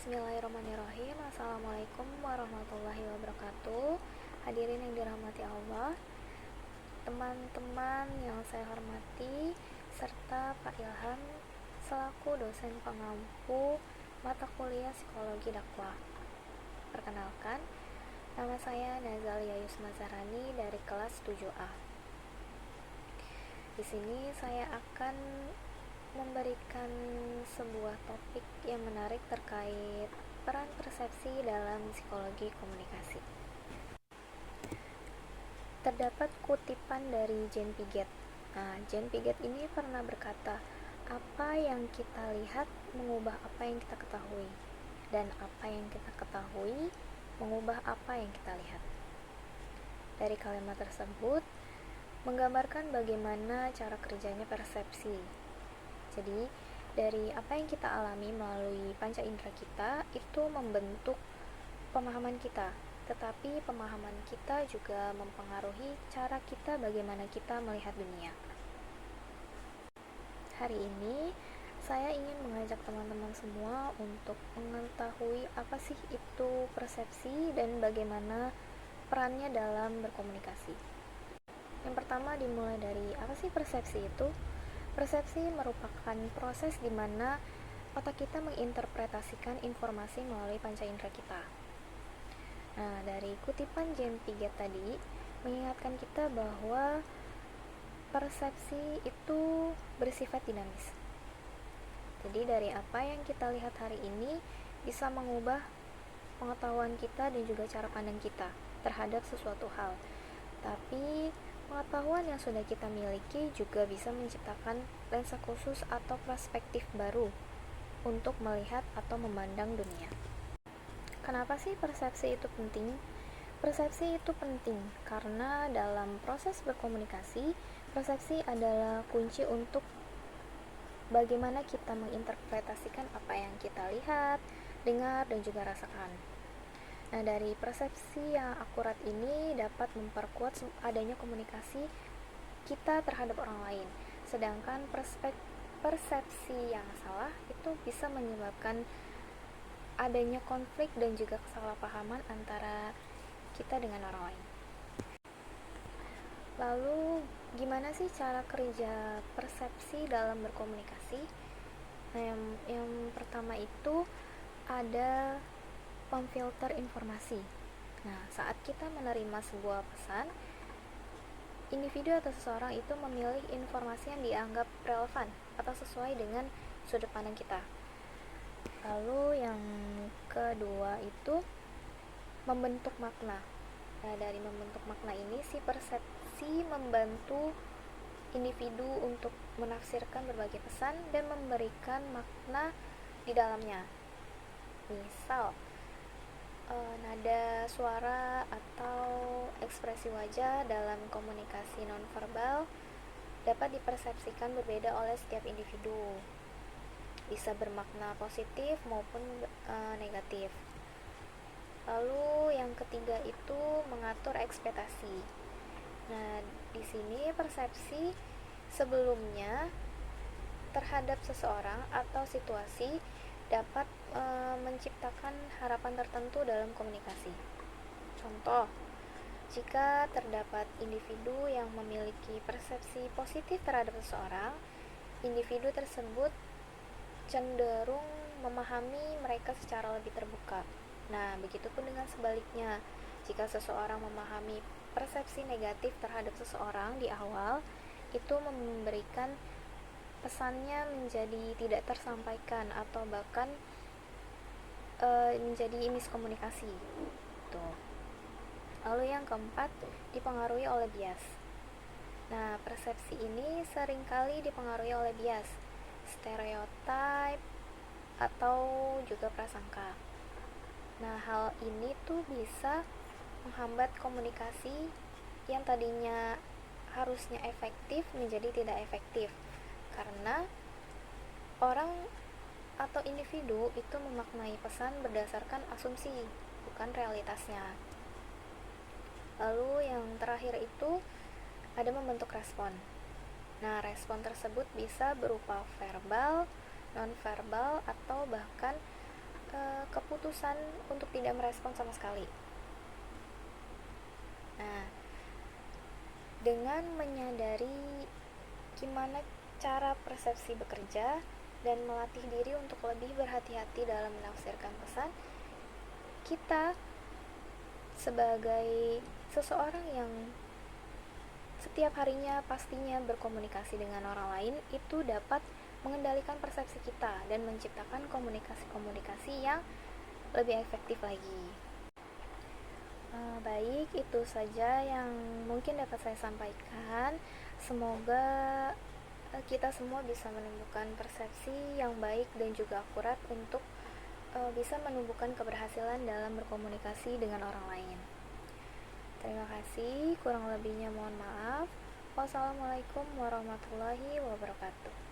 Bismillahirrahmanirrahim. Assalamualaikum warahmatullahi wabarakatuh. Hadirin yang dirahmati Allah, teman-teman yang saya hormati, serta Pak Ilham selaku dosen pengampu mata kuliah Psikologi Dakwah. Perkenalkan, nama saya Nazalia Yusma Zahrani dari kelas 7A. Di sini saya akan memberikan sebuah topik yang menarik terkait peran persepsi dalam psikologi komunikasi. Terdapat kutipan dari Jean Piaget. Jean Piaget ini pernah berkata, apa yang kita lihat mengubah apa yang kita ketahui, dan apa yang kita ketahui mengubah apa yang kita lihat. Dari kalimat tersebut menggambarkan bagaimana cara kerjanya persepsi. Jadi, dari apa yang kita alami melalui panca indera kita, itu membentuk pemahaman kita. Tetapi pemahaman kita juga mempengaruhi cara kita bagaimana kita melihat dunia. Hari ini, saya ingin mengajak teman-teman semua untuk mengetahui apa sih itu persepsi dan bagaimana perannya dalam berkomunikasi. Yang pertama dimulai dari apa sih persepsi itu? Persepsi merupakan proses di mana otak kita menginterpretasikan informasi melalui panca indera kita. Nah, dari kutipan Jean Piaget tadi mengingatkan kita bahwa persepsi itu bersifat dinamis. Jadi dari apa yang kita lihat hari ini bisa mengubah pengetahuan kita dan juga cara pandang kita terhadap sesuatu hal. Tapi pengetahuan yang sudah kita miliki juga bisa menciptakan lensa khusus atau perspektif baru untuk melihat atau memandang dunia. Kenapa sih persepsi itu penting? Persepsi itu penting karena dalam proses berkomunikasi, persepsi adalah kunci untuk bagaimana kita menginterpretasikan apa yang kita lihat, dengar, dan juga rasakan. Nah, dari persepsi yang akurat ini dapat memperkuat adanya komunikasi kita terhadap orang lain. Sedangkan persepsi yang salah itu bisa menyebabkan adanya konflik dan juga kesalahpahaman antara kita dengan orang lain. Lalu, gimana sih cara kerja persepsi dalam berkomunikasi? Nah, yang pertama itu ada memfilter informasi. Nah, saat kita menerima sebuah pesan, individu atau seseorang itu memilih informasi yang dianggap relevan atau sesuai dengan sudut pandang kita. Lalu yang kedua itu membentuk makna. Nah, dari membentuk makna ini si persepsi membantu individu untuk menafsirkan berbagai pesan dan memberikan makna di dalamnya. Misal, nada suara atau ekspresi wajah dalam komunikasi nonverbal dapat dipersepsikan berbeda oleh setiap individu, bisa bermakna positif maupun negatif. Lalu yang ketiga itu mengatur ekspektasi. Nah, di sini persepsi sebelumnya terhadap seseorang atau situasi dapat menciptakan harapan tertentu dalam komunikasi. Contoh, jika terdapat individu yang memiliki persepsi positif terhadap seseorang, individu tersebut cenderung memahami mereka secara lebih terbuka. Nah, begitupun dengan sebaliknya. Jika seseorang memahami persepsi negatif terhadap seseorang di awal, itu memberikan pesannya menjadi tidak tersampaikan atau bahkan menjadi miskomunikasi. Tuh. Lalu yang keempat, dipengaruhi oleh bias. Nah, persepsi ini seringkali dipengaruhi oleh bias, stereotip, atau juga prasangka. Nah, hal ini tuh bisa menghambat komunikasi yang tadinya harusnya efektif menjadi tidak efektif karena orang atau individu itu memaknai pesan berdasarkan asumsi, bukan realitasnya. Lalu yang terakhir itu ada membentuk respon. Nah, respon tersebut bisa berupa verbal, non-verbal, atau bahkan keputusan untuk tidak merespon sama sekali. Nah, dengan menyadari gimana cara persepsi bekerja dan melatih diri untuk lebih berhati-hati dalam menafsirkan pesan, kita sebagai seseorang yang setiap harinya pastinya berkomunikasi dengan orang lain, itu dapat mengendalikan persepsi kita dan menciptakan komunikasi-komunikasi yang lebih efektif lagi. Baik, itu saja yang mungkin dapat saya sampaikan. Semoga kita semua bisa menemukan persepsi yang baik dan juga akurat untuk bisa menumbuhkan keberhasilan dalam berkomunikasi dengan orang lain. Terima kasih, kurang lebihnya mohon maaf. Wassalamualaikum warahmatullahi wabarakatuh.